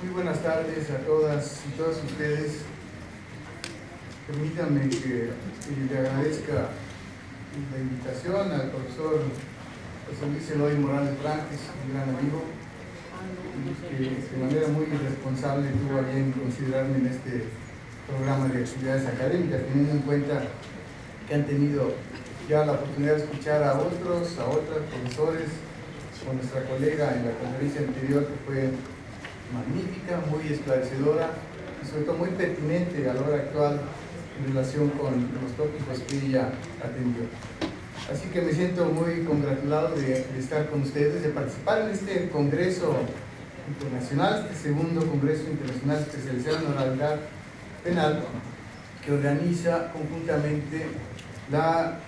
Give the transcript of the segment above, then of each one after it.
Muy buenas tardes a todas y todos ustedes. Permítanme que le agradezca la invitación al profesor José Luis Eloy Morales Branques, un gran amigo, que de manera muy responsable tuvo a bien considerarme en este programa de actividades académicas, teniendo en cuenta que han tenido ya la oportunidad de escuchar a otros, a otras profesores, con nuestra colega en la conferencia anterior, que fue magnífica, muy esclarecedora y sobre todo muy pertinente a la hora actual en relación con los tópicos que ella atendió. Así que me siento muy congratulado de estar con ustedes, de participar en este congreso internacional, este segundo congreso internacional especializado en oralidad penal, que organiza conjuntamente la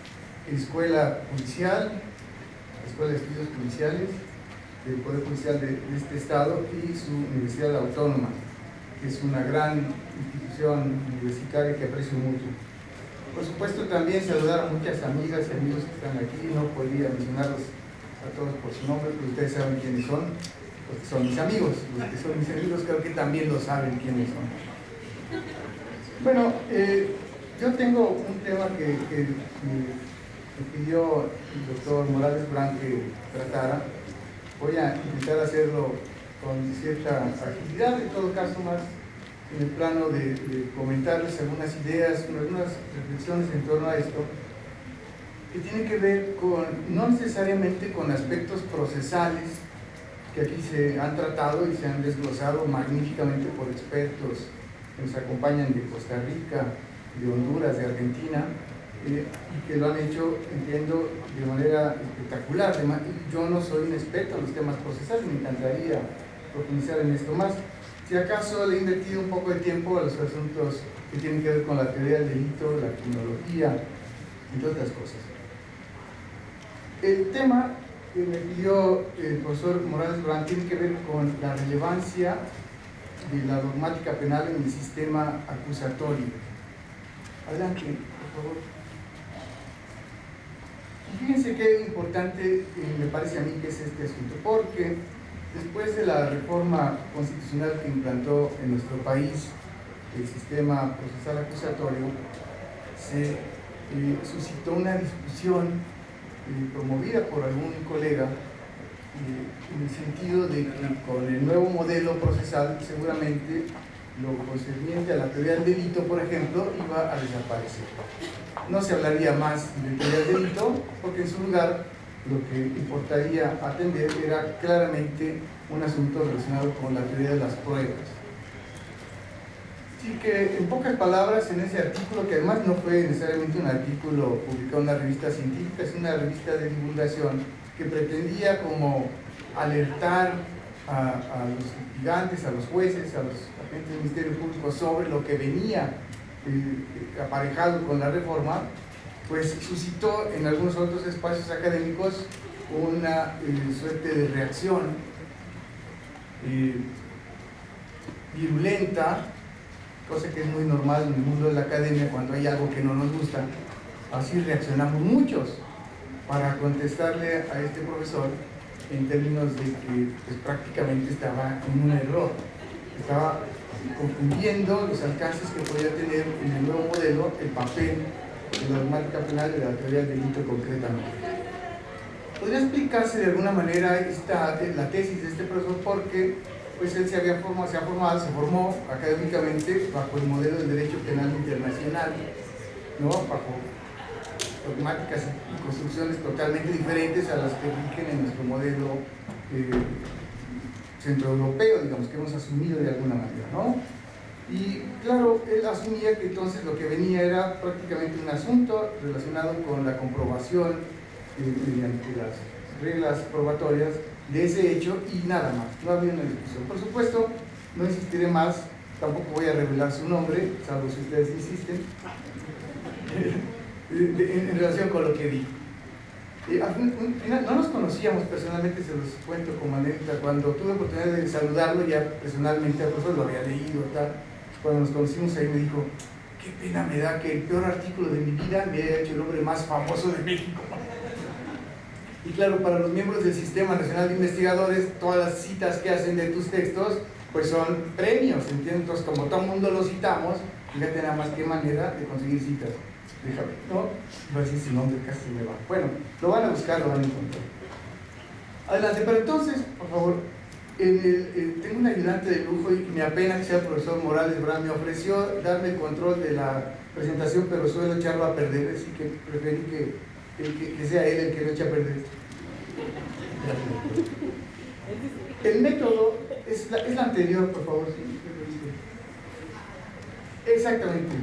Escuela Judicial, la Escuela de Estudios Judiciales del Poder Judicial de este Estado y su Universidad Autónoma, que es una gran institución universitaria que aprecio mucho. Por supuesto, también saludar a muchas amigas y amigos que están aquí. No podría mencionarlos a todos por su nombre, pero ustedes saben quiénes son. Los que son mis amigos, los que son mis amigos creo que también lo saben quiénes son. Bueno, yo tengo un tema que me pidió el doctor Morales Branques que tratara. Voy a intentar hacerlo con cierta agilidad, en todo caso más en el plano de comentarles algunas ideas, algunas reflexiones en torno a esto, que tienen que ver con, no necesariamente con aspectos procesales que aquí se han tratado y se han desglosado magníficamente por expertos que nos acompañan de Costa Rica, de Honduras, de Argentina, y que lo han hecho, entiendo, de manera espectacular. Yo no soy un experto en los temas procesales, me encantaría profundizar en esto más. Si acaso le he invertido un poco de tiempo a los asuntos que tienen que ver con la teoría del delito, la criminología, entre otras cosas. El tema que me pidió el profesor Morales Branques tiene que ver con la relevancia de la dogmática penal en el sistema acusatorio. Adelante, por favor. Y fíjense qué importante me parece a mí que es este asunto, porque después de la reforma constitucional que implantó en nuestro país el sistema procesal acusatorio, se suscitó una discusión promovida por algún colega en el sentido de que con el nuevo modelo procesal seguramente lo concerniente a la teoría del delito, por ejemplo, iba a desaparecer. No se hablaría más de teoría del delito, porque en su lugar lo que importaría atender era claramente un asunto relacionado con la teoría de las pruebas. Así que, en pocas palabras, en ese artículo, que además no fue necesariamente un artículo publicado en una revista científica, es una revista de divulgación que pretendía como alertar a los litigantes, a los jueces, a los agentes del Ministerio Público sobre lo que venía aparejado con la reforma, pues suscitó en algunos otros espacios académicos una suerte de reacción virulenta, cosa que es muy normal en el mundo de la academia. Cuando hay algo que no nos gusta, así reaccionamos muchos para contestarle a este profesor en términos de que pues, prácticamente estaba en un error, estaba confundiendo los alcances que podía tener en el nuevo modelo el papel de la dogmática penal de la teoría del delito concretamente. Podría explicarse de alguna manera la tesis de este profesor, porque pues él se formó académicamente bajo el modelo del derecho penal internacional, ¿no? Bajo dogmáticas y construcciones totalmente diferentes a las que rigen en nuestro modelo centroeuropeo, digamos, que hemos asumido de alguna manera, ¿no? Y claro, él asumía que entonces lo que venía era prácticamente un asunto relacionado con la comprobación mediante las reglas probatorias de ese hecho y nada más, no había una discusión. Por supuesto, no insistiré más, tampoco voy a revelar su nombre, salvo si ustedes insisten, en relación con lo que dijo. No nos conocíamos personalmente, se los cuento como anécdota. Cuando tuve oportunidad de saludarlo ya personalmente, al profesor, lo había leído, tal. Cuando nos conocimos ahí me dijo: qué pena me da que el peor artículo de mi vida me haya hecho el hombre más famoso de México. Y claro, para los miembros del Sistema Nacional de Investigadores, todas las citas que hacen de tus textos pues son premios, ¿entiendes? Entonces, como todo el mundo lo citamos, fíjate nada más qué manera de conseguir citas. Déjame, ¿no? Va a decir su nombre, casi me va. Bueno, lo van a buscar, lo van a encontrar. Adelante, pero entonces, por favor, tengo un ayudante de lujo y me apena que sea el profesor Morales Brand. Me ofreció darme el control de la presentación, pero suelo echarlo a perder, así que preferí que sea él el que lo eche a perder. El método es la anterior, por favor. Exactamente.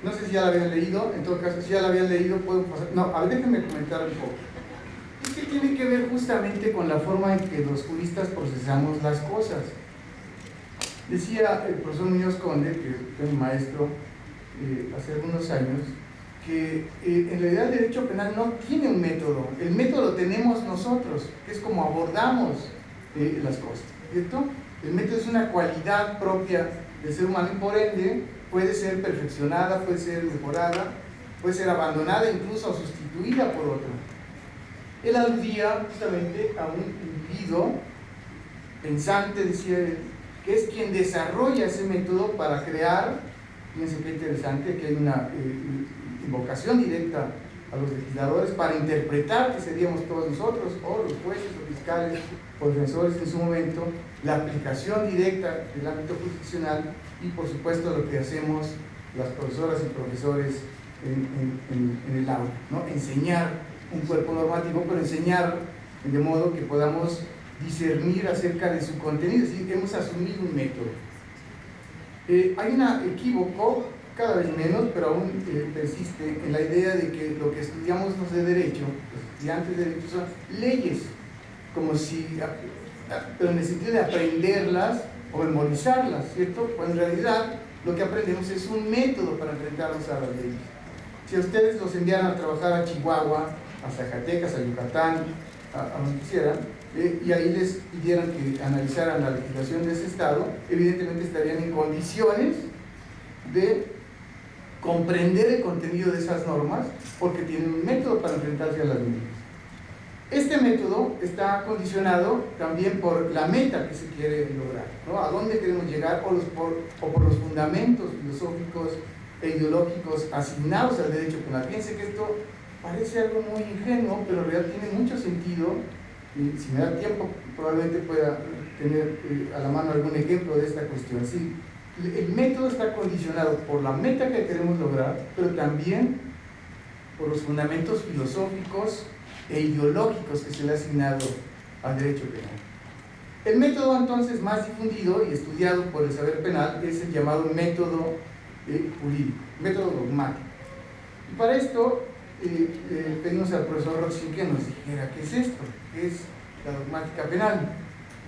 No sé si ya la habían leído, en todo caso, si ya la habían leído, puedo pasar. No, a ver, déjenme comentar un poco. Es que tiene que ver justamente con la forma en que los juristas procesamos las cosas. Decía el profesor Muñoz Conde, que fue mi maestro hace algunos años, que en realidad el derecho penal no tiene un método. El método lo tenemos nosotros, que es como abordamos las cosas, ¿cierto? El método es una cualidad propia del ser humano y por ende puede ser perfeccionada, puede ser mejorada, puede ser abandonada incluso o sustituida por otra. Él aludía justamente a un individuo pensante, decía él, que es quien desarrolla ese método para crear, fíjense qué interesante, que hay una invocación directa a los legisladores para interpretar, que seríamos todos nosotros, o los jueces, o fiscales, o defensores en su momento, la aplicación directa del ámbito jurisdiccional y por supuesto lo que hacemos las profesoras y profesores en el aula, ¿no? Enseñar un cuerpo normativo, pero enseñar de modo que podamos discernir acerca de su contenido, es decir, que hemos asumido un método. Hay un equívoco, cada vez menos, pero aún persiste en la idea de que lo que estudiamos no es de derecho, los estudiantes de derecho son leyes, como si, pero en el sentido de aprenderlas o memorizarlas, ¿cierto? Pues en realidad lo que aprendemos es un método para enfrentarnos a las leyes. Si a ustedes los enviaran a trabajar a Chihuahua, a Zacatecas, a Yucatán, a donde quisieran, y ahí les pidieran que analizaran la legislación de ese estado, evidentemente estarían en condiciones de comprender el contenido de esas normas porque tienen un método para enfrentarse a las leyes. Este método está condicionado también por la meta que se quiere lograr, ¿no? A dónde queremos llegar o por los fundamentos filosóficos e ideológicos asignados al derecho penal. Fíjense que esto parece algo muy ingenuo, pero en realidad tiene mucho sentido. Y si me da tiempo, probablemente pueda tener a la mano algún ejemplo de esta cuestión. Sí, el método está condicionado por la meta que queremos lograr, pero también por los fundamentos filosóficos e ideológicos que se le ha asignado al derecho penal. El método entonces más difundido y estudiado por el saber penal es el llamado método jurídico, método dogmático. Y para esto pedimos al profesor Roxin que nos dijera qué es esto, qué es la dogmática penal.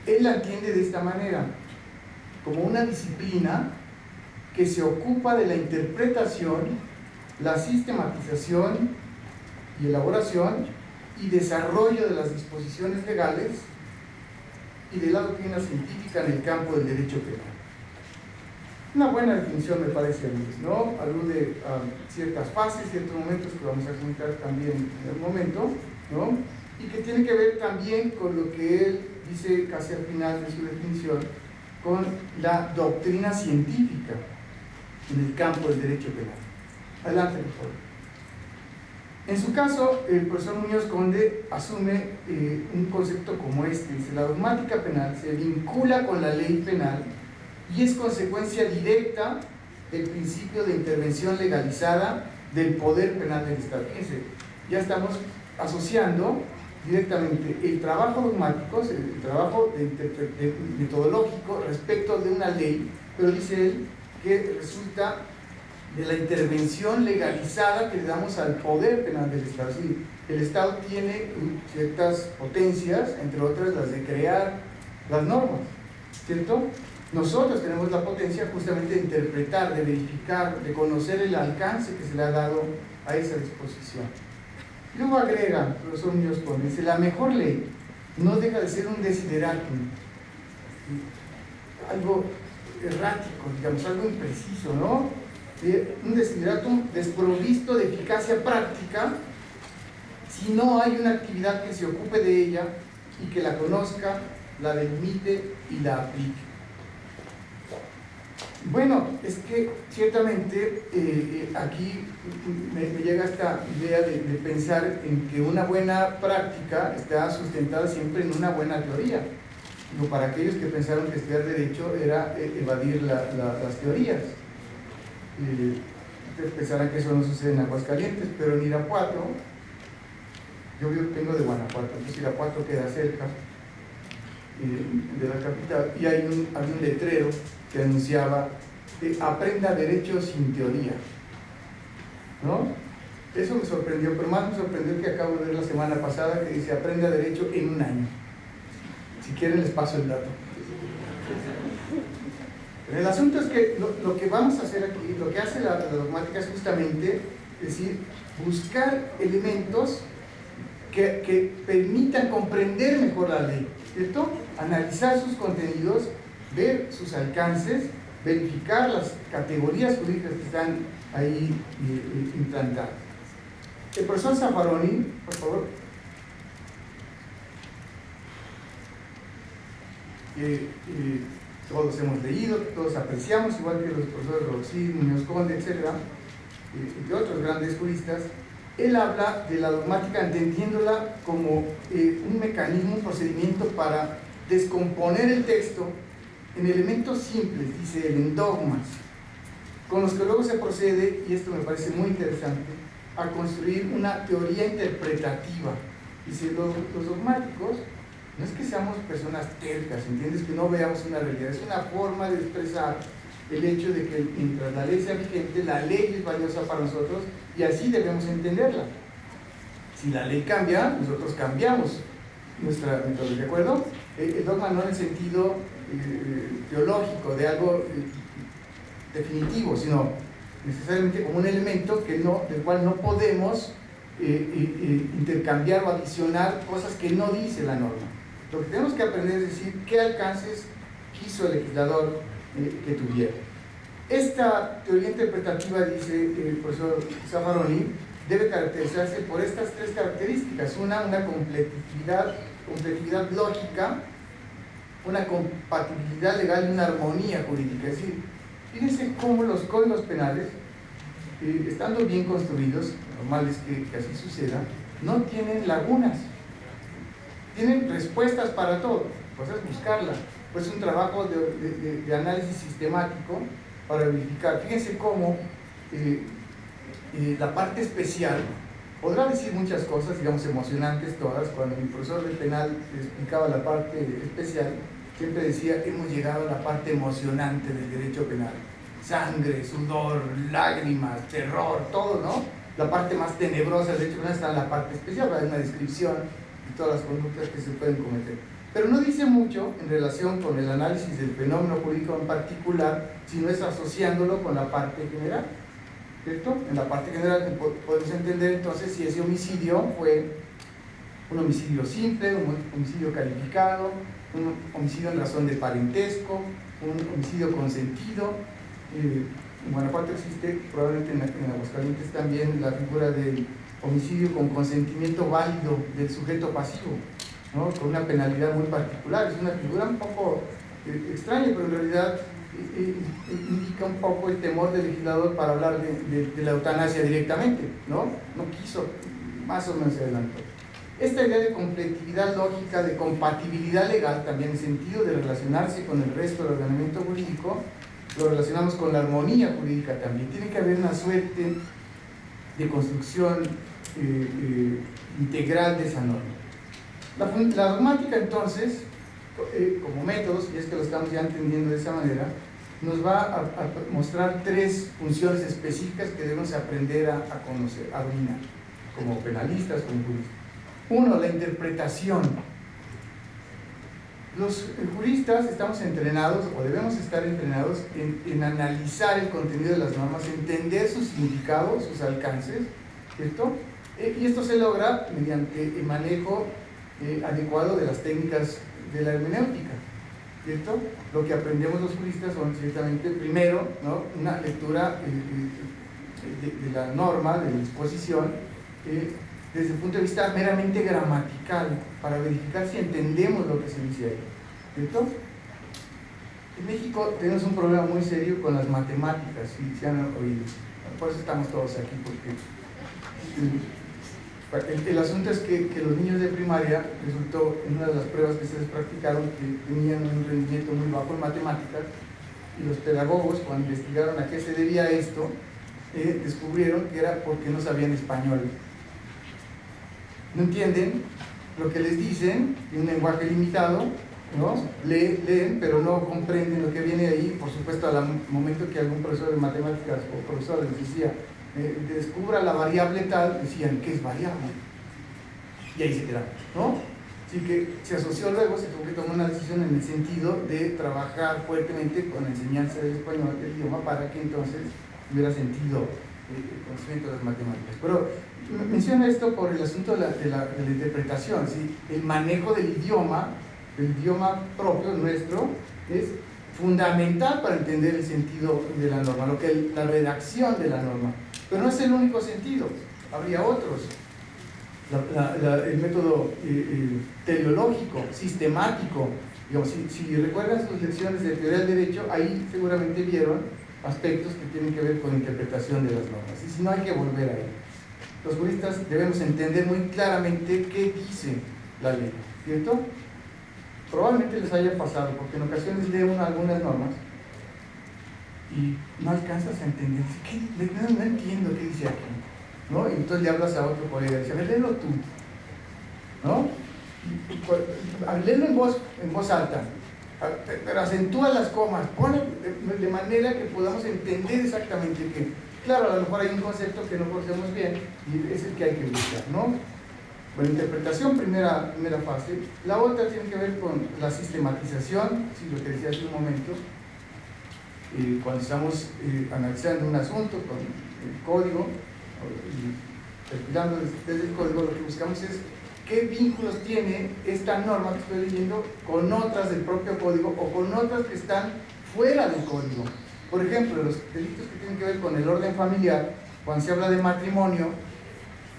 Él la entiende de esta manera, como una disciplina que se ocupa de la interpretación, la sistematización y elaboración y desarrollo de las disposiciones legales y de la doctrina científica en el campo del derecho penal. Una buena definición me parece a mí, ¿no? Alude a ciertas fases, ciertos momentos que vamos a comentar también en el momento, ¿no? Y que tiene que ver también con lo que él dice casi al final de su definición, con la doctrina científica en el campo del derecho penal. Adelante, por favor. En su caso, el profesor Muñoz Conde asume un concepto como este, dice: la dogmática penal se vincula con la ley penal y es consecuencia directa del principio de intervención legalizada del poder penal del Estado. Fíjense, ya estamos asociando directamente el trabajo dogmático, el trabajo metodológico respecto de una ley, pero dice él que resulta de la intervención legalizada que le damos al poder penal del Estado. Es decir, el Estado tiene ciertas potencias, entre otras las de crear las normas, ¿cierto? Nosotros tenemos la potencia justamente de interpretar, de verificar, de conocer el alcance que se le ha dado a esa disposición. Luego agrega el profesor Muñoz Conde, dice: la mejor ley no deja de ser un desideratum, algo errático, digamos, algo impreciso, ¿no? Un desideratum desprovisto de eficacia práctica si no hay una actividad que se ocupe de ella y que la conozca, la delimite y la aplique. Bueno, es que ciertamente aquí me llega esta idea de pensar en que una buena práctica está sustentada siempre en una buena teoría. Digo, para aquellos que pensaron que estudiar Derecho era evadir las teorías. Ustedes pensarán que eso no sucede en Aguascalientes, pero en Irapuato, yo vengo de Guanajuato, entonces Irapuato queda cerca de la capital, y había un letrero que anunciaba aprenda Derecho sin teoría, ¿no? Eso me sorprendió, pero más me sorprendió que acabo de ver la semana pasada que dice aprenda Derecho en un año. Si quieren les paso el dato. El asunto es que lo que vamos a hacer aquí, lo que hace la dogmática es justamente, es decir, buscar elementos que permitan comprender mejor la ley, ¿cierto? Analizar sus contenidos, ver sus alcances, verificar las categorías jurídicas que están ahí implantadas. El profesor Zaffaroni, por favor. Todos hemos leído, todos apreciamos, igual que los profesores Roxy, Muñoz Conde, etc., y otros grandes juristas. Él habla de la dogmática entendiéndola como un mecanismo, un procedimiento para descomponer el texto en elementos simples, dice él, en dogmas, con los que luego se procede, y esto me parece muy interesante, a construir una teoría interpretativa. Dice, los dogmáticos no es que seamos personas tercas, ¿entiendes? Que no veamos una realidad, es una forma de expresar el hecho de que mientras la ley sea vigente, la ley es valiosa para nosotros y así debemos entenderla. Si la ley cambia, nosotros cambiamos nuestra metodología, ¿de acuerdo? El dogma no en el sentido teológico de algo definitivo, sino necesariamente como un elemento del cual no podemos intercambiar o adicionar cosas que no dice la norma. Lo que tenemos que aprender es decir qué alcances quiso el legislador que tuviera. Esta teoría interpretativa, dice el profesor Zaffaroni, debe caracterizarse por estas tres características: una completividad lógica, una compatibilidad legal y una armonía jurídica. Es decir, fíjense cómo los códigos penales, estando bien construidos, normal es que así suceda, no tienen lagunas, tienen respuestas para todo. Pues es buscarla, pues es un trabajo de análisis sistemático para verificar. Fíjense cómo la parte especial podrá decir muchas cosas, digamos, emocionantes todas. Cuando mi profesor de penal explicaba la parte especial, siempre decía, hemos llegado a la parte emocionante del derecho penal. Sangre, sudor, lágrimas, terror, todo, ¿no? La parte más tenebrosa del derecho penal está en la parte especial, hay una descripción de todas las conductas que se pueden cometer. Pero no dice mucho en relación con el análisis del fenómeno jurídico en particular, sino es asociándolo con la parte general, ¿cierto? En la parte general podemos entender entonces si ese homicidio fue un homicidio simple, un homicidio calificado, un homicidio en razón de parentesco, un homicidio consentido. En Guanajuato existe, probablemente en Aguascalientes también, la figura del homicidio con consentimiento válido del sujeto pasivo, ¿no? Con una penalidad muy particular. Es una figura un poco extraña, pero en realidad indica un poco el temor del legislador para hablar de la eutanasia directamente, ¿no? No quiso, más o menos se adelantó. Esta idea de completividad lógica, de compatibilidad legal, también en sentido de relacionarse con el resto del ordenamiento jurídico, lo relacionamos con la armonía jurídica también. Tiene que haber una suerte de construcción integral de esa norma. La dogmática, entonces, como métodos, y es que lo estamos ya entendiendo de esa manera, nos va a mostrar tres funciones específicas que debemos aprender a conocer, a dominar, como penalistas, como juristas. Uno, la interpretación. Los juristas estamos entrenados, o debemos estar entrenados, en analizar el contenido de las normas, entender su significado, sus alcances, ¿cierto? Y esto se logra mediante el manejo adecuado de las técnicas de la hermenéutica, ¿cierto? Lo que aprendemos los juristas son ciertamente, primero, ¿no?, una lectura de la norma, de la disposición, desde el punto de vista meramente gramatical, para verificar si entendemos lo que se dice ahí, ¿cierto? En México tenemos un problema muy serio con las matemáticas, si se han oído. Por eso estamos todos aquí, porque el asunto es que los niños de primaria, resultó en una de las pruebas que se les practicaron, que tenían un rendimiento muy bajo en matemáticas, y los pedagogos, cuando investigaron a qué se debía esto, descubrieron que era porque no sabían español. No entienden lo que les dicen, en un lenguaje limitado, ¿no? Leen, pero no comprenden lo que viene ahí. Por supuesto, al momento que algún profesor de matemáticas o profesor les decía, descubra la variable tal, decían, ¿qué es variable? Y ahí se quedaron, ¿no? Así que se asoció luego, se tuvo que tomar una decisión en el sentido de trabajar fuertemente con la enseñanza del español, del idioma, para que entonces hubiera sentido el conocimiento de las matemáticas. Pero menciono esto por el asunto de la interpretación, ¿sí? El manejo del idioma propio nuestro, es fundamental para entender el sentido de la norma, la redacción de la norma. Pero no es el único sentido, habría otros. El método teleológico, sistemático. Digamos, si recuerdan sus lecciones de teoría del derecho, ahí seguramente vieron aspectos que tienen que ver con la interpretación de las normas. Y si no, hay que volver ahí. Los juristas debemos entender muy claramente qué dice la ley, ¿cierto? Probablemente les haya pasado, porque en ocasiones lee uno algunas normas y no alcanzas a entender. No entiendo qué dice aquí, ¿no? Y entonces le hablas a otro colega y dice, a ver, léelo tú, ¿no? Léelo en voz alta, pero acentúa las comas, ponle de manera que podamos entender exactamente qué. Claro, a lo mejor hay un concepto que no conocemos bien y es el que hay que buscar, ¿no? Bueno, interpretación, primera fase. La otra tiene que ver con la sistematización, sí, lo que decía hace un momento. Cuando estamos analizando un asunto con el código, perfilando desde el código, lo que buscamos es qué vínculos tiene esta norma que estoy leyendo con otras del propio código o con otras que están fuera del código. Por ejemplo, los delitos que tienen que ver con el orden familiar, cuando se habla de matrimonio,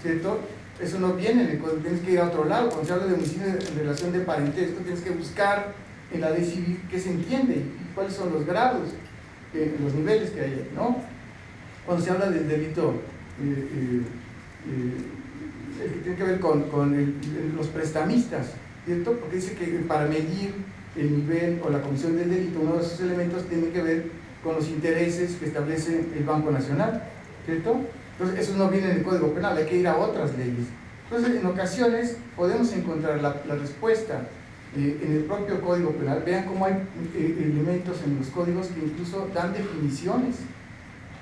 ¿cierto? Eso no viene en el código, tienes que ir a otro lado. Cuando se habla de homicidio en relación de parentesco, tienes que buscar en la ley civil qué se entiende y cuáles son los grados, los niveles que hay, ¿no? Cuando se habla del delito el que tiene que ver con los prestamistas, ¿cierto? Porque dice que para medir el nivel o la comisión del delito, uno de esos elementos tiene que ver con los intereses que establece el Banco Nacional, ¿cierto? Entonces, eso no viene en el Código Penal, hay que ir a otras leyes. Entonces, en ocasiones podemos encontrar la respuesta en el propio Código Penal. Vean cómo hay elementos en los códigos que incluso dan definiciones,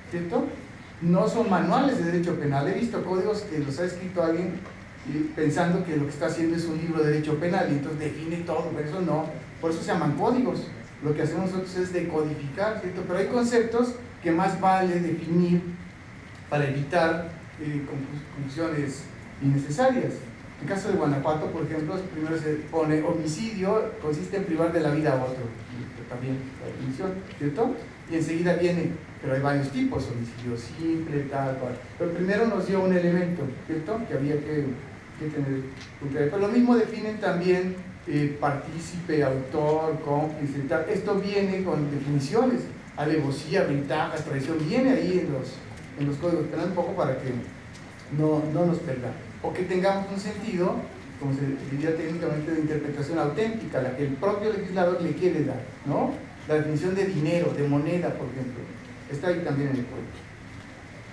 ¿cierto? No son manuales de derecho penal. He visto códigos que los ha escrito alguien pensando que lo que está haciendo es un libro de derecho penal y entonces define todo, pero eso no. Por eso se llaman códigos. Lo que hacemos nosotros es decodificar, ¿cierto? Pero hay conceptos que más vale definir para evitar confusiones innecesarias. En el caso de Guanajuato, por ejemplo, primero se pone homicidio, consiste en privar de la vida a otro, también la definición, ¿cierto? Y enseguida viene, pero hay varios tipos, homicidio simple, tal, cual. Pero primero nos dio un elemento, ¿cierto? Que había que tener. Pero lo mismo definen también partícipe, autor, cómplice, tal. Esto viene con definiciones, alevosía, ventajas, traición, viene ahí en los códigos penales, un poco para que no nos perdamos, o que tengamos un sentido, como se diría técnicamente, de interpretación auténtica, la que el propio legislador le quiere dar, ¿no? La definición de dinero, de moneda, por ejemplo, está ahí también en el código.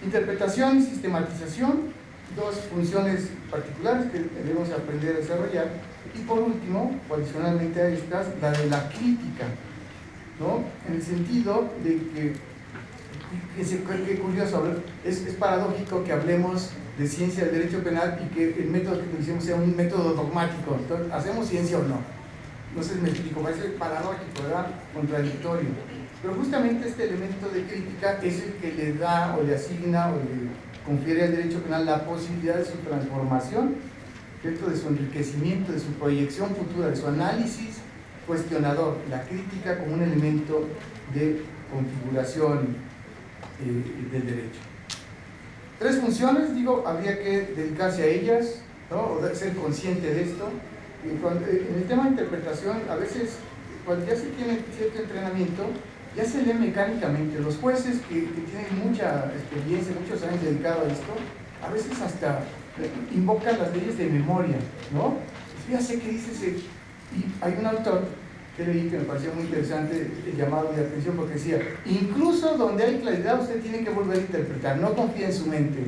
Interpretación y sistematización, dos funciones particulares que debemos aprender a desarrollar. Y por último, adicionalmente a estas, la de la crítica, ¿no? En el sentido de que qué curioso, es paradójico que hablemos de ciencia del derecho penal y que el método que utilicemos sea un método dogmático. Entonces, ¿hacemos ciencia o no? No sé si me explico, parece paradójico, ¿verdad? Contradictorio. Pero justamente este elemento de crítica es el que le da o le asigna o le confiere al derecho penal la posibilidad de su transformación, ¿cierto? De su enriquecimiento, de su proyección futura, de su análisis cuestionador, la crítica como un elemento de configuración del derecho. Tres funciones, digo, habría que dedicarse a ellas, ¿no? O ser consciente de esto. En el tema de interpretación, a veces cuando ya se tiene cierto entrenamiento, ya se lee mecánicamente. Los jueces que tienen mucha experiencia, muchos años dedicados a esto, a veces hasta invocan las leyes de memoria, ¿no? Ya sé que dice y hay un autor que leí que me pareció muy interesante, el llamado de atención, porque decía, incluso donde hay claridad usted tiene que volver a interpretar, no confía en su mente.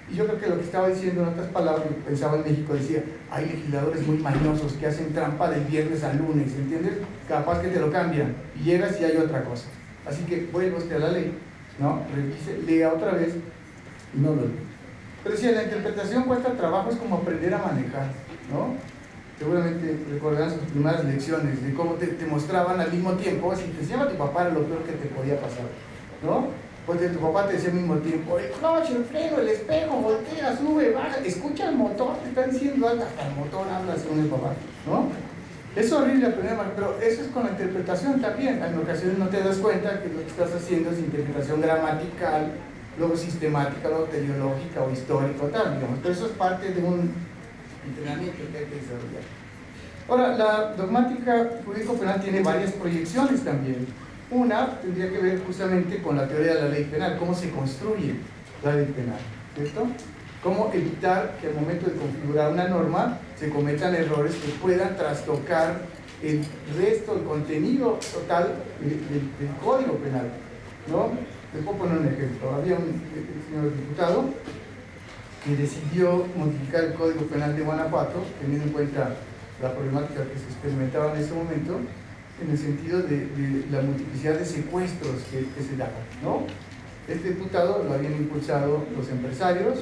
Y yo creo que lo que estaba diciendo en otras palabras, pensaba en México, decía, hay legisladores muy mañosos que hacen trampa del viernes al lunes, ¿entiendes? Capaz que te lo cambian y llegas y hay otra cosa. Así que vuelva usted a la ley, ¿no? Revise, lea otra vez y no lo lea. Pero decía, la interpretación cuesta trabajo, es como aprender a manejar, ¿no? Seguramente recordarán sus primeras lecciones de cómo te mostraban al mismo tiempo, si te llama tu papá era lo peor que te podía pasar, ¿no? Pues tu papá te decía al mismo tiempo, el clutch, el freno, el espejo, voltea, sube, baja, escucha el motor, te está diciendo algo, hasta el motor habla según el papá, ¿no? Es horrible aprender, pero eso es con la interpretación también. En ocasiones no te das cuenta que lo que estás haciendo es interpretación gramatical, luego sistemática, luego teleológica o histórica, tal, digamos. Pero eso es parte de un entrenamiento que hay que desarrollar. Ahora, la dogmática jurídico-penal tiene varias proyecciones también. Una tendría que ver justamente con la teoría de la ley penal, cómo se construye la ley penal, ¿cierto? Cómo evitar que al momento de configurar una norma se cometan errores que puedan trastocar el resto, el contenido total del Código Penal, ¿no? Les puedo poner un ejemplo. Había un señor diputado que decidió modificar el Código Penal de Guanajuato, teniendo en cuenta la problemática que se experimentaba en ese momento, en el sentido de la multiplicidad de secuestros que se daban, ¿no? Este diputado lo habían impulsado los empresarios,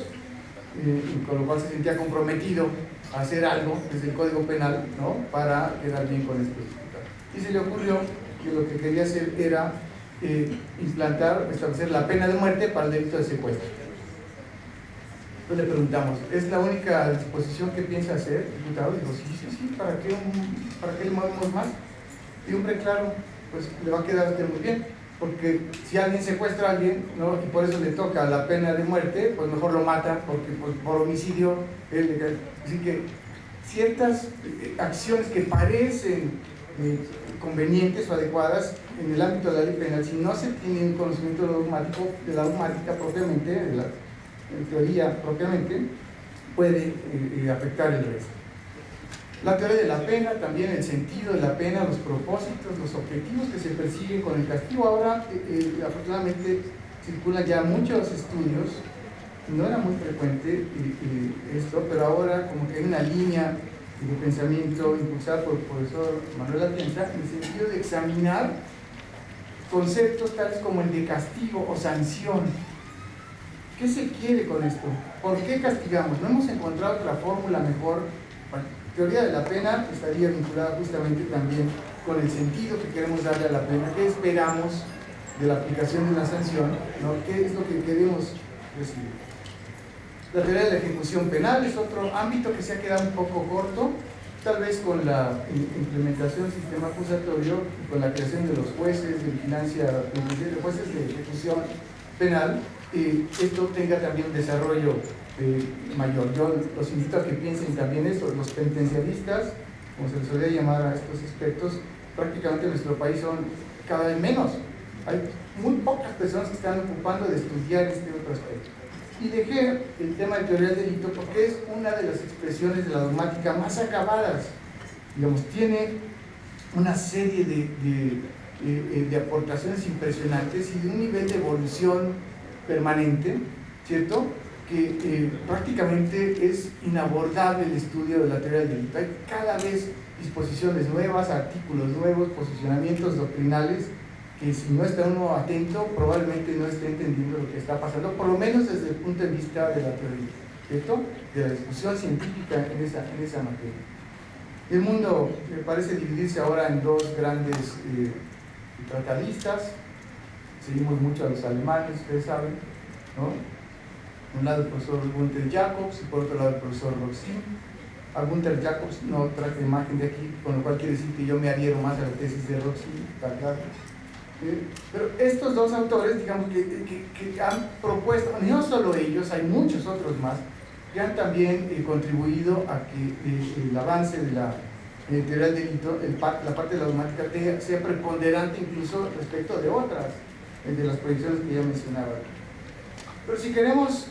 con lo cual se sentía comprometido a hacer algo desde el Código Penal, ¿no? Para quedar bien con estos diputados. Y se le ocurrió que lo que quería hacer era establecer la pena de muerte para el delito de secuestro. Entonces le preguntamos, ¿es la única disposición que piensa hacer, diputado? Dijo, sí, ¿para qué le movemos más? Y hombre, claro, pues le va a quedar a usted muy bien, porque si alguien secuestra a alguien, ¿no? Y por eso le toca la pena de muerte, pues mejor lo mata, porque pues, por homicidio, así que ciertas acciones que parecen convenientes o adecuadas en el ámbito de la ley penal, si no se tiene un conocimiento de la dogmática propiamente, de la teoría propiamente, puede afectar el resto. La teoría de la pena, también el sentido de la pena, los propósitos, los objetivos que se persiguen con el castigo. Ahora, afortunadamente, circulan ya muchos estudios, no era muy frecuente esto, pero ahora como que hay una línea de pensamiento impulsada por el profesor Manuel Atienza en el sentido de examinar conceptos tales como el de castigo o sanción. ¿Qué se quiere con esto? ¿Por qué castigamos? ¿No hemos encontrado otra fórmula mejor? Bueno, teoría de la pena estaría vinculada justamente también con el sentido que queremos darle a la pena, qué esperamos de la aplicación de una sanción, ¿no? ¿Qué es lo que queremos recibir? La teoría de la ejecución penal es otro ámbito que se ha quedado un poco corto, tal vez con la implementación del sistema acusatorio y con la creación de los jueces de vigilancia, de jueces de ejecución penal, esto tenga también un desarrollo mayor. Yo los invito a que piensen también esto. Los penitenciaristas, como se les solía llamar a estos aspectos, prácticamente en nuestro país son cada vez menos. Hay muy pocas personas que están ocupando de estudiar este otro aspecto. Y dejé el tema de teoría del delito porque es una de las expresiones de la dogmática más acabadas. Digamos, tiene una serie de aportaciones impresionantes y de un nivel de evolución permanente, ¿cierto? Que prácticamente es inabordable el estudio de la teoría del delito. Hay cada vez disposiciones nuevas, artículos nuevos, posicionamientos doctrinales que si no está uno atento probablemente no esté entendiendo lo que está pasando, por lo menos desde el punto de vista de la teoría, ¿cierto? De la discusión científica en esa materia. El mundo me parece dividirse ahora en dos grandes tratadistas. Seguimos mucho a los alemanes, ustedes saben, ¿no? Por un lado el profesor Gunther Jacobs y por otro lado el profesor Roxin. A Gunther Jacobs no traje imagen de aquí, con lo cual quiere decir que yo me adhiero más a la tesis de Roxin, está claro. Pero estos dos autores, digamos, que han propuesto, no solo ellos, hay muchos otros más, que han también contribuido a que el avance de la teoría del delito, la parte de la dogmática sea preponderante incluso respecto de otras, de las proyecciones que ya mencionaba. Pero si queremos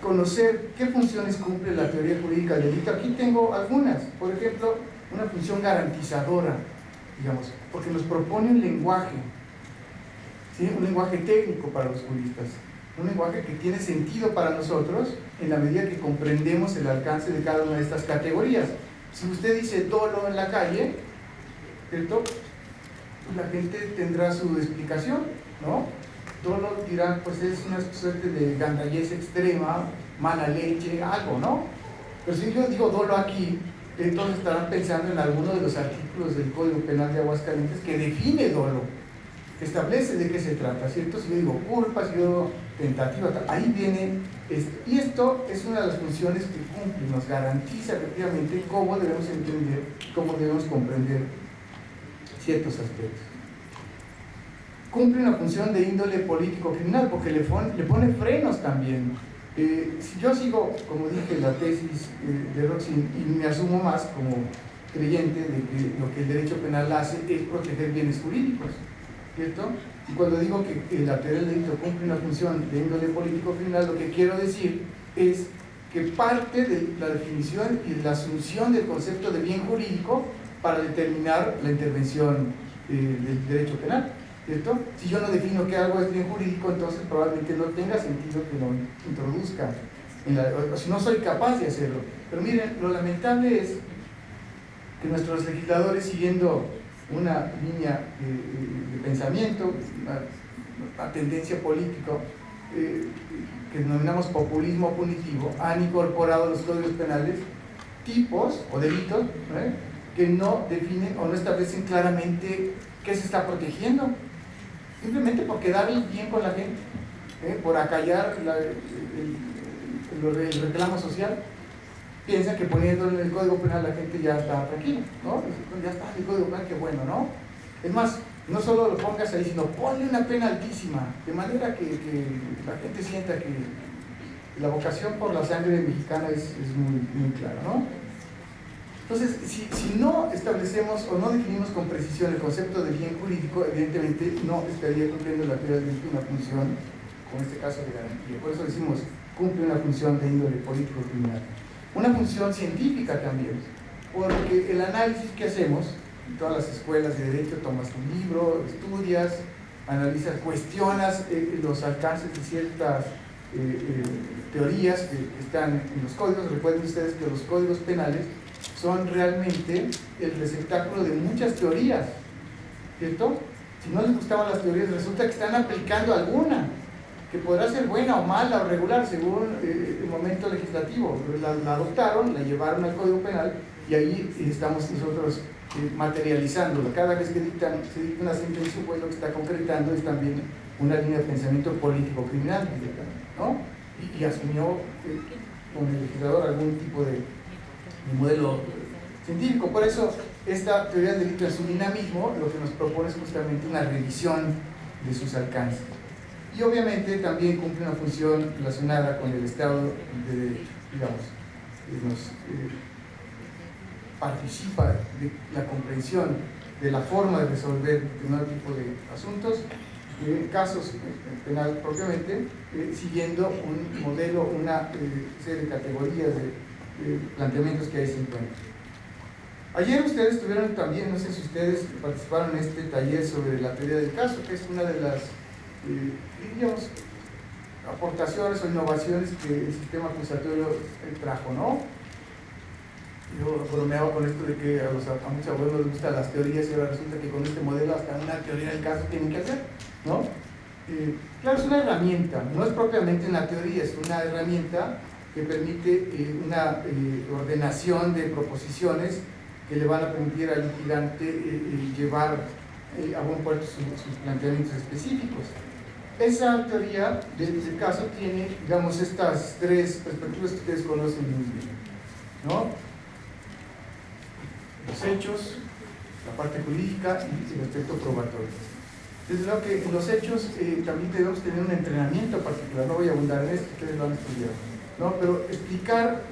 conocer qué funciones cumple la teoría jurídica del delito, aquí tengo algunas. Por ejemplo, una función garantizadora, digamos, porque nos propone un lenguaje, ¿sí? Un lenguaje técnico para los juristas, un lenguaje que tiene sentido para nosotros en la medida que comprendemos el alcance de cada una de estas categorías. Si usted dice dolo en la calle, ¿cierto?, la gente tendrá su explicación, ¿no? Dolo dirán, pues es una suerte de gandallez extrema, mala leche, algo, ¿no? Pero si yo digo dolo aquí, entonces estarán pensando en alguno de los artículos del Código Penal de Aguascalientes que define dolo, que establece de qué se trata, ¿cierto? Si yo digo culpa, si yo digo tentativa, ahí viene esto. Y esto es una de las funciones que cumple, nos garantiza efectivamente cómo debemos entender, cómo debemos comprender ciertos aspectos. Cumple una función de índole político-criminal porque le pone frenos también. Si yo sigo, como dije, la tesis de Roxin y me asumo más como creyente de que lo que el derecho penal hace es proteger bienes jurídicos, ¿cierto? Y cuando digo que la teoría del delito cumple una función de índole político-criminal, lo que quiero decir es que parte de la definición y de la asunción del concepto de bien jurídico para determinar la intervención del derecho penal, ¿cierto? Si yo no defino que algo es bien jurídico, entonces probablemente no tenga sentido que lo introduzca, o si no soy capaz de hacerlo. Pero miren, lo lamentable es que nuestros legisladores, siguiendo una línea de pensamiento, una tendencia política que denominamos populismo punitivo, han incorporado a los códigos penales tipos o delitos que no definen o no establecen claramente qué se está protegiendo, simplemente por quedar bien con la gente, por acallar el reclamo social. Piensan que poniéndolo en el Código Penal la gente ya está tranquila, ¿no? Ya está en el Código Penal, qué bueno, ¿no? Es más, no solo lo pongas ahí, sino ponle una pena altísima, de manera que la gente sienta que la vocación por la sangre mexicana es muy clara, ¿no? Entonces, si no establecemos o no definimos con precisión el concepto de bien jurídico, evidentemente no estaría cumpliendo la teoría del delito una función, como en este caso de garantía. Por eso decimos, cumple una función de índole político-criminal. Una función científica también, porque el análisis que hacemos en todas las escuelas de derecho, tomas un libro, estudias, analizas, cuestionas los alcances de ciertas teorías que están en los códigos. Recuerden ustedes que los códigos penales son realmente el receptáculo de muchas teorías, ¿cierto? Si no les gustaban las teorías, resulta que están aplicando alguna, que podrá ser buena o mala o regular según el momento legislativo. La adoptaron, la llevaron al Código Penal y ahí estamos nosotros materializándola. Cada vez que se dicta una sentencia, pues lo que está concretando es también una línea de pensamiento político-criminal, ¿no? Y asumió con el legislador algún tipo de modelo científico. Por eso esta teoría del delito en su dinamismo lo que nos propone es justamente una revisión de sus alcances. Y obviamente también cumple una función relacionada con el Estado de Derecho, digamos, nos participa de la comprensión de la forma de resolver determinado tipo de asuntos, casos penal propiamente, siguiendo un modelo, una serie de categorías de planteamientos que ahí se encuentran. Ayer ustedes tuvieron también, no sé si ustedes participaron en este taller sobre la teoría del caso, que es una de las digamos, aportaciones o innovaciones que el sistema acusatorio trajo, ¿no? Yo bromeaba con esto de que a muchos abuelos les gustan las teorías y ahora resulta que con este modelo hasta una teoría del caso tienen que hacer, ¿no? Claro, es una herramienta, no es propiamente una teoría, es una herramienta que permite una ordenación de proposiciones que le van a permitir al litigante llevar a buen puerto sus planteamientos específicos. Esa teoría del caso tiene, digamos, estas tres perspectivas que ustedes conocen muy bien, ¿no? Los hechos, la parte jurídica y el aspecto probatorio. Desde luego que en los hechos también debemos tener un entrenamiento particular, no voy a abundar en esto, ustedes lo han estudiado, ¿no? Pero explicar,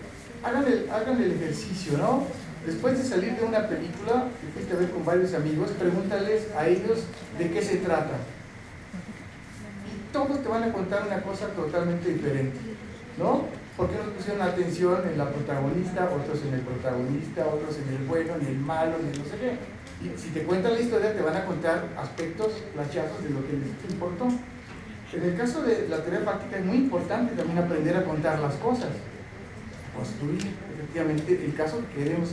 hagan el ejercicio, ¿no? Después de salir de una película que fuiste a ver con varios amigos, pregúntales a ellos de qué se trata. Y todos te van a contar una cosa totalmente diferente, ¿no? Porque unos pusieron atención en la protagonista, otros en el protagonista, otros en el bueno, en el malo, en el no sé qué. Y si te cuentan la historia, te van a contar aspectos, flashazos de lo que les importó. En el caso de la teoría fáctica es muy importante también aprender a contar las cosas, construir efectivamente el caso que queremos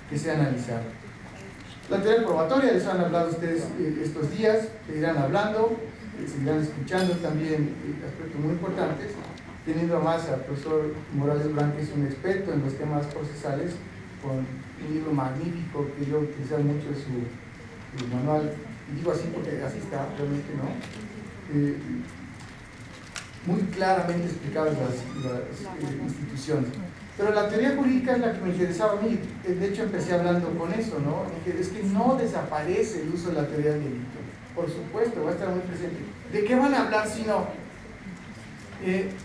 que sea analizado. La teoría probatoria, les han hablado ustedes estos días, seguirán hablando, seguirán escuchando también aspectos muy importantes, teniendo además al profesor Morales Blanc, que es un experto en los temas procesales, con un libro magnífico que yo utilizo mucho, su manual, y digo así porque así está, realmente, ¿no? Muy claramente explicadas las instituciones. Pero la teoría jurídica es la que me interesaba a mí. De hecho, empecé hablando con eso, ¿no? Es que no desaparece el uso de la teoría del delito. Por supuesto, va a estar muy presente. ¿De qué van a hablar si no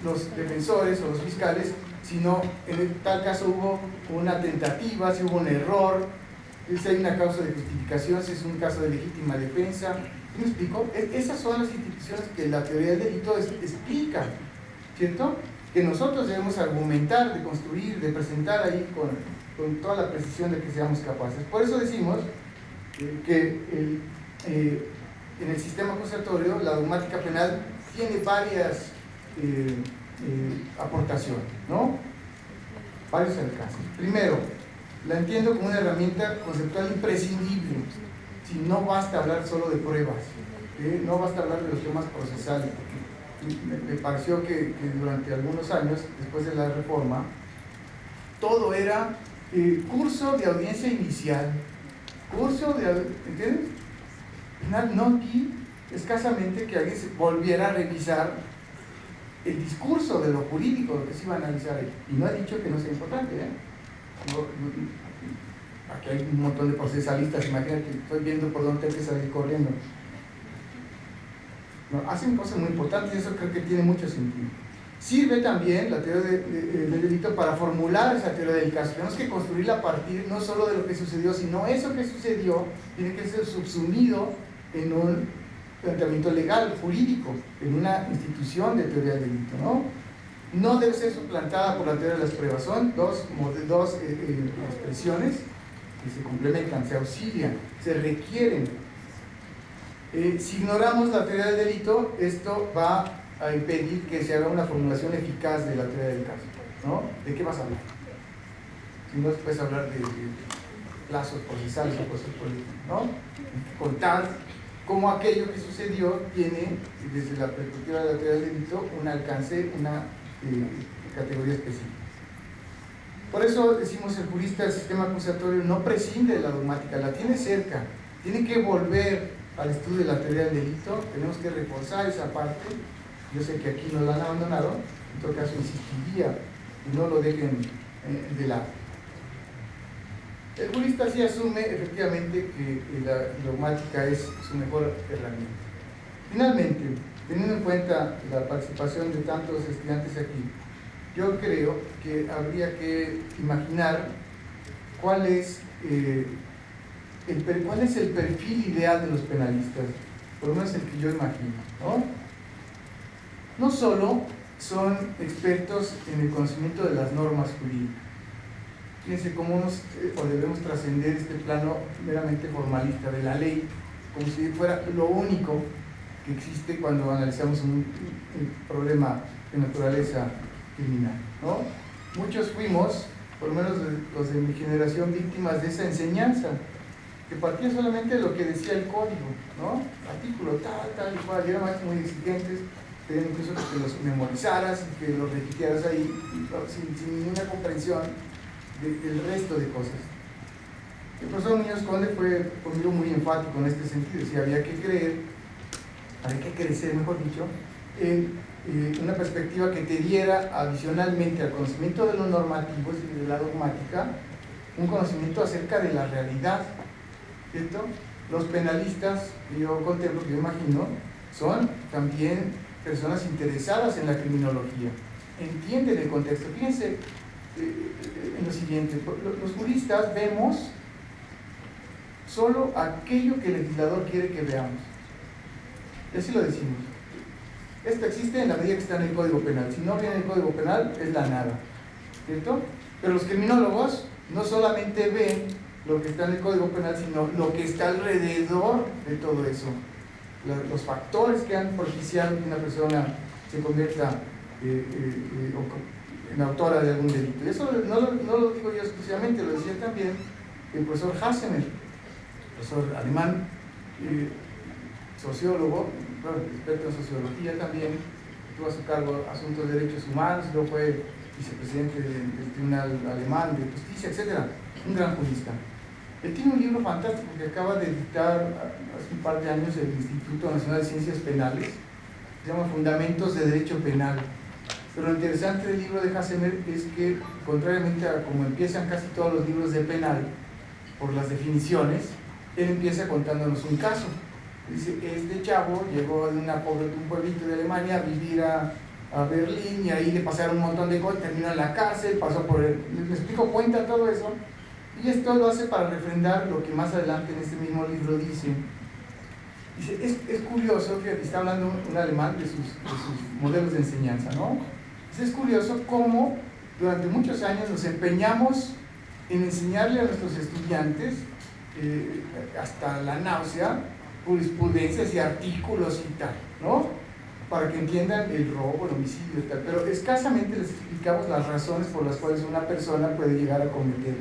los defensores o los fiscales? Si no, en tal caso hubo una tentativa, si hubo un error, si hay una causa de justificación, si es un caso de legítima defensa. ¿Me explico? Esas son las instituciones que la teoría del delito explica, ¿cierto? Que nosotros debemos argumentar, de construir, de presentar ahí con toda la precisión de que seamos capaces. Por eso decimos que en el sistema acusatorio la dogmática penal tiene varias aportaciones, ¿no? Varios alcances. Primero, la entiendo como una herramienta conceptual imprescindible. Si no basta hablar solo de pruebas, no basta hablar de los temas procesales, porque me pareció que durante algunos años, después de la reforma, todo era curso de audiencia inicial, ¿entiendes? No vi escasamente que alguien se volviera a revisar el discurso de lo jurídico, lo que se iba a analizar ahí. Y no he dicho que no sea importante, aquí hay un montón de procesalistas, imagínate, estoy viendo por dónde hay que salir corriendo. No, hacen cosas muy importantes y eso creo que tiene mucho sentido. Sirve también la teoría del delito para formular esa teoría del caso. Tenemos que construirla a partir no solo de lo que sucedió, sino eso que sucedió tiene que ser subsumido en un planteamiento legal, jurídico, en una institución de teoría del delito, ¿no? No debe ser suplantada por la teoría de las pruebas. Son dos expresiones que se complementan, se auxilian, se requieren. Si ignoramos la teoría del delito, esto va a impedir que se haga una formulación eficaz de la teoría del caso, ¿no? ¿De qué vas a hablar? Si no puedes hablar de plazos procesales o cosas políticas, ¿no? Contar cómo aquello que sucedió tiene, desde la perspectiva de la teoría del delito, un alcance, una categoría específica. Por eso decimos, el jurista del sistema acusatorio no prescinde de la dogmática, la tiene cerca, tiene que volver al estudio de la teoría del delito, tenemos que reforzar esa parte. Yo sé que aquí nos la han abandonado, en todo caso insistiría y no lo dejen de lado. El jurista sí asume efectivamente que la dogmática es su mejor herramienta. Finalmente, teniendo en cuenta la participación de tantos estudiantes aquí, yo creo que habría que imaginar cuál es el perfil ideal de los penalistas, por lo menos el que yo imagino, ¿no? No solo son expertos en el conocimiento de las normas jurídicas. Fíjense cómo debemos trascender este plano meramente formalista de la ley, como si fuera lo único que existe cuando analizamos un problema de naturaleza criminal, ¿no? Muchos fuimos, por lo menos los de mi generación, víctimas de esa enseñanza, que partía solamente de lo que decía el código, ¿no? Artículo tal y cual, y eran más muy exigentes, pedían incluso que los memorizaras y que los repitieras ahí, sin ninguna comprensión del resto de cosas. El profesor Muñoz Conde fue conmigo muy enfático en este sentido, decía, había que crecer, mejor dicho, en una perspectiva que te diera adicionalmente al conocimiento de lo normativo, es decir, de la dogmática, un conocimiento acerca de la realidad, ¿cierto? Los penalistas que yo contemplo, que yo imagino, son también personas interesadas en la criminología, entienden el contexto. Fíjense, en lo siguiente: los juristas vemos solo aquello que el legislador quiere que veamos. Y así lo decimos. Esto existe en la medida que está en el Código Penal. Si no viene en el Código Penal, es la nada, ¿cierto? Pero los criminólogos no solamente ven lo que está en el Código Penal, sino lo que está alrededor de todo eso. Los factores que han propiciado que una persona se convierta en autora de algún delito. Y eso no lo digo yo exclusivamente, lo decía también el profesor Hassemer, profesor alemán, sociólogo, bueno, experto en sociología también, tuvo a su cargo asuntos de derechos humanos, luego fue vicepresidente del Tribunal Alemán de Justicia, etc. Un gran jurista. Él tiene un libro fantástico que acaba de editar hace un par de años el Instituto Nacional de Ciencias Penales, se llama Fundamentos de Derecho Penal. Pero lo interesante del libro de Hassemer es que, contrariamente a como empiezan casi todos los libros de penal, por las definiciones, él empieza contándonos un caso. Dice: este chavo llegó de un pueblito de Alemania a vivir a Berlín, y ahí le pasaron un montón de cosas, terminó en la cárcel, pasó por el... Me explico, cuenta todo eso, y esto lo hace para refrendar lo que más adelante en este mismo libro dice. Dice, es curioso, que está hablando un alemán de sus modelos de enseñanza, ¿no? Es curioso cómo durante muchos años nos empeñamos en enseñarle a nuestros estudiantes, hasta la náusea, jurisprudencias y artículos y tal, ¿no? Para que entiendan el robo, el homicidio y tal, pero escasamente les explicamos las razones por las cuales una persona puede llegar a cometer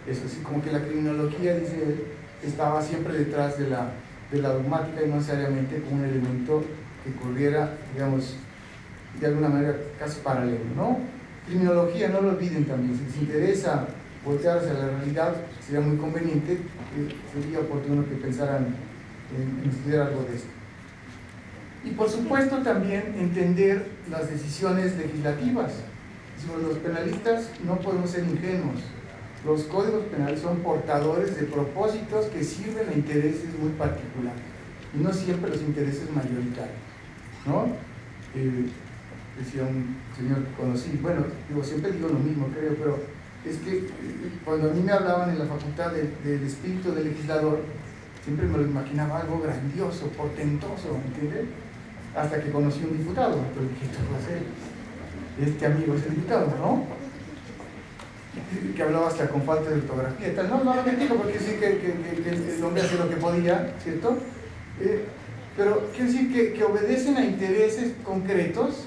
eso. Así como que la criminología, dice él, estaba siempre detrás de la dogmática y no necesariamente como un elemento que corriera, digamos, de alguna manera casi paralelo, ¿no? Criminología, no lo olviden también, si les interesa voltear hacia la realidad, sería muy conveniente, sería oportuno que pensaran en estudiar algo de esto. Y por supuesto también entender las decisiones legislativas. Los penalistas no podemos ser ingenuos. Los códigos penales son portadores de propósitos que sirven a intereses muy particulares, y no siempre los intereses mayoritarios, ¿no? Decía un señor que conocí, bueno, siempre digo lo mismo, creo, pero es que cuando a mí me hablaban en la facultad del espíritu del legislador, siempre me lo imaginaba algo grandioso, portentoso, ¿entiendes? Hasta que conocí un diputado, entonces dije, esto va a ser, este amigo es el diputado, ¿no? Que hablaba hasta con falta de ortografía y tal. No lo digo porque sí que el hombre hace lo que podía, ¿cierto? Pero quiero decir que obedecen a intereses concretos,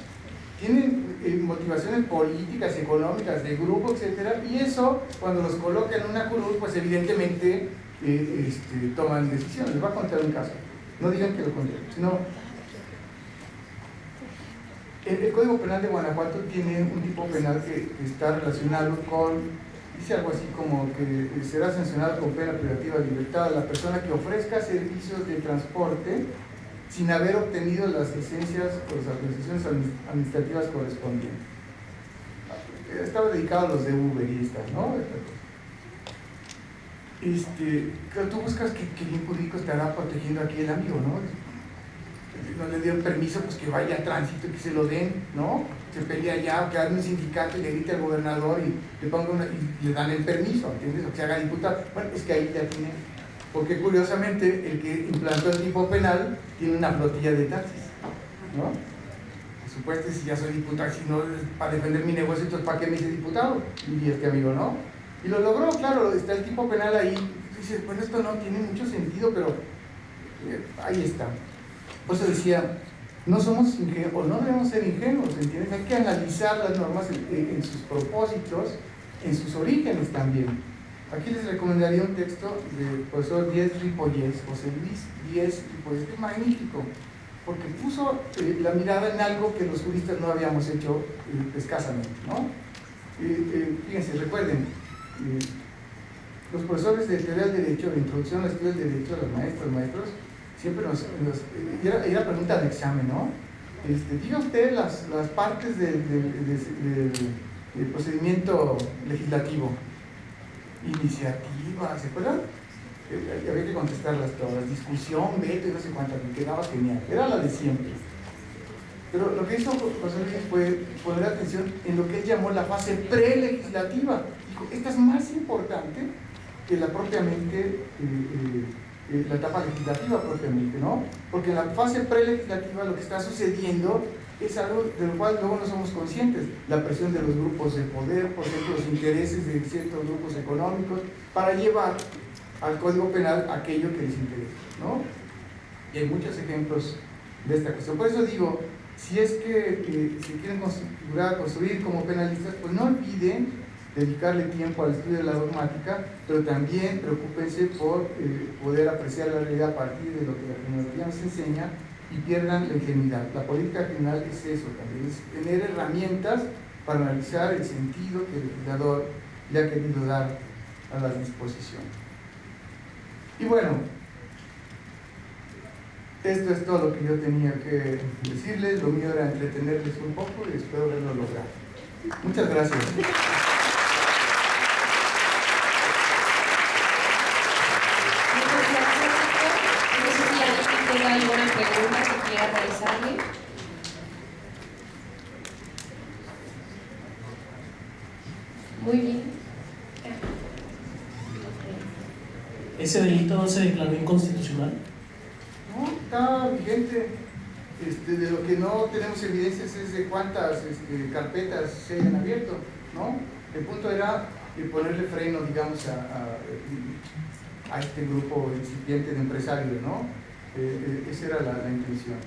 tienen motivaciones políticas, económicas, de grupo, etcétera, y eso, cuando los coloca en una cruz, pues evidentemente toman decisiones. Les voy a contar un caso, no digan que lo conté, sino el Código Penal de Guanajuato tiene un tipo penal que está relacionado con, dice algo así como que será sancionado con pena privativa de libertad a la persona que ofrezca servicios de transporte sin haber obtenido las licencias o las autorizaciones administrativas correspondientes. Estaba dedicado a los de Uber y estas, ¿no? Claro, tú buscas que bien jurídico estará protegiendo aquí el amigo, ¿no? No le dieron permiso, pues que vaya a tránsito y que se lo den, ¿no? Se pelea allá, o que haga un sindicato y le grite al gobernador y le dan el permiso, ¿entiendes? O que se haga diputado. Bueno, es que ahí ya tiene, porque curiosamente el que implantó el tipo penal tiene una flotilla de taxis, ¿no? Por supuesto, si ya soy diputado, si no, para defender mi negocio, entonces ¿para qué me hice diputado? Y este amigo, ¿no? Y lo logró, claro, está el tipo penal ahí. Dices, bueno, esto no tiene mucho sentido, pero ahí está. Por eso decía, no somos ingenuos, o no debemos ser ingenuos, ¿entiendes? Hay que analizar las normas en sus propósitos, en sus orígenes también. Aquí les recomendaría un texto del profesor Díez Ripollés, José Luis Díez Ripollés, que es magnífico, porque puso la mirada en algo que los juristas no habíamos hecho escasamente, ¿no? Fíjense, recuerden, los profesores de teoría del derecho, de introducción al estudio del derecho, los maestros, siempre era pregunta de examen, ¿no? Diga usted las partes del procedimiento legislativo. Iniciativa, ¿se acuerdan? Había que contestarlas todas, discusión, veto y no sé cuántas, me quedaba genial, era la de siempre. Pero lo que hizo José Luis fue poner atención en lo que él llamó la fase prelegislativa. Dijo, esta es más importante que la propiamente, la etapa legislativa propiamente, ¿no? Porque en la fase prelegislativa lo que está sucediendo es algo de lo cual luego no somos conscientes. La presión de los grupos de poder, por ejemplo, los intereses de ciertos grupos económicos, para llevar al Código Penal aquello que les interesa, ¿no? Y hay muchos ejemplos de esta cuestión. Por eso digo, si es que se quieren construir como penalistas, pues no olviden dedicarle tiempo al estudio de la dogmática, pero también preocúpense por poder apreciar la realidad a partir de lo que la criminología nos enseña y pierdan la ingenuidad. La política criminal es eso también, es tener herramientas para analizar el sentido que el legislador le ha querido dar a las disposiciones. Y bueno, esto es todo lo que yo tenía que decirles. Lo mío era entretenerles un poco y espero haberlo logrado. Muchas gracias. ¿Tenga alguna pregunta que quiera realizarle? Muy bien. ¿Ese delito se declaró inconstitucional? No, está vigente. De lo que no tenemos evidencias es de cuántas carpetas se hayan abierto, ¿no? El punto era ponerle freno, digamos, a este grupo incipiente de empresarios, ¿no? Esa era la intención.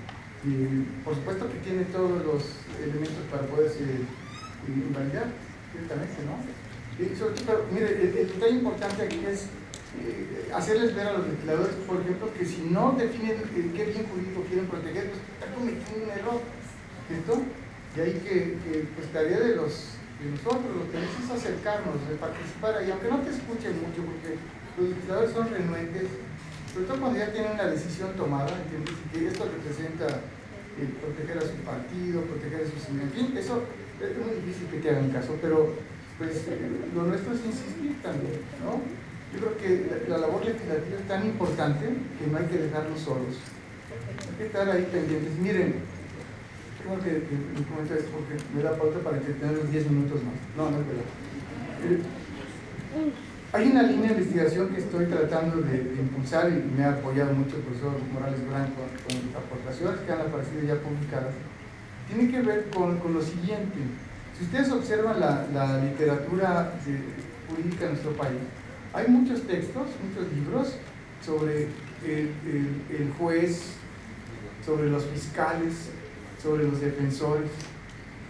Y por supuesto que tiene todos los elementos para poderse invalidar, ciertamente, ¿no? Y sobre todo, pero, mire, el detalle importante aquí es hacerles ver a los legisladores, por ejemplo, que si no definen qué bien jurídico quieren proteger, pues están cometiendo un error, ¿cierto? Y ahí que pues, tarea de nosotros, los que necesitamos es acercarnos, de participar ahí, aunque no te escuchen mucho, porque los legisladores son renuentes, sobre todo cuando ya tienen una decisión tomada, ¿entiendes? Y que esto representa proteger a su partido, proteger a sus... En fin, eso es muy difícil que te hagan caso, pero pues lo nuestro es insistir también, ¿no? Yo creo que la labor legislativa es tan importante que no hay que dejarnos solos. Hay que estar ahí pendientes. Miren, tengo que me comento esto porque me da pauta para tener los 10 minutos más. No es verdad. Hay una línea de investigación que estoy tratando de impulsar y me ha apoyado mucho el profesor Morales Blanco con aportaciones que han aparecido ya publicadas. Tiene que ver con lo siguiente. Si ustedes observan la literatura jurídica en nuestro país, hay muchos textos, muchos libros sobre el juez, sobre los fiscales, sobre los defensores,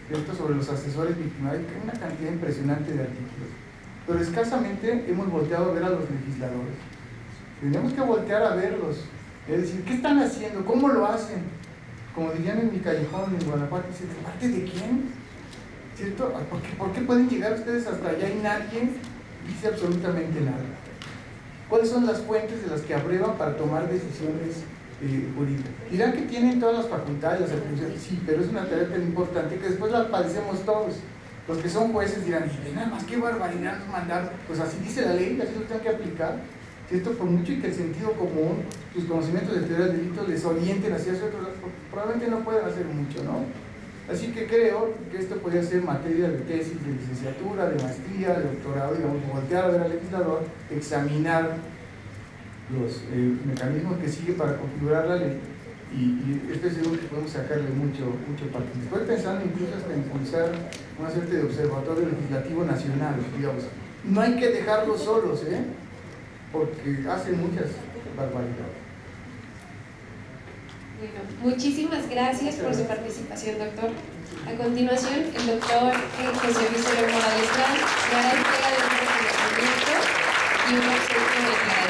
¿cierto? Sobre los asesores victimarios, que hay una cantidad impresionante de artículos. Pero escasamente hemos volteado a ver a los legisladores. Tenemos que voltear a verlos, es decir, ¿qué están haciendo? ¿Cómo lo hacen? Como dirían en mi callejón en Guanajuato, ¿de parte de quién? ¿Cierto? ¿Por qué pueden llegar ustedes hasta allá y nadie dice absolutamente nada? ¿Cuáles son las fuentes de las que abrevan para tomar decisiones jurídicas? Dirán que tienen todas las facultades, las atribuciones, sí, pero es una tarea tan importante que después la padecemos todos. Los que son jueces dirán, nada más qué barbaridad nos mandaron, pues así dice la ley, así lo tienen que aplicar, ¿cierto? Por mucho y que el sentido común, sus conocimientos de teoría del delito les orienten hacia otros lados, probablemente no puedan hacer mucho, ¿no? Así que creo que esto podría ser materia de tesis, de licenciatura, de maestría, de doctorado, digamos, voltear a ver al legislador, examinar los mecanismos que sigue para configurar la ley y estoy seguro que podemos sacarle mucho partido. Estoy pensando incluso hasta impulsar una suerte de observatorio legislativo nacional, digamos. No hay que dejarlos solos, porque hacen muchas barbaridades. Bueno, muchísimas gracias por su participación, doctor. A continuación, el doctor José Luis Morales Blanco dará entrega de un reconocimiento y una observación de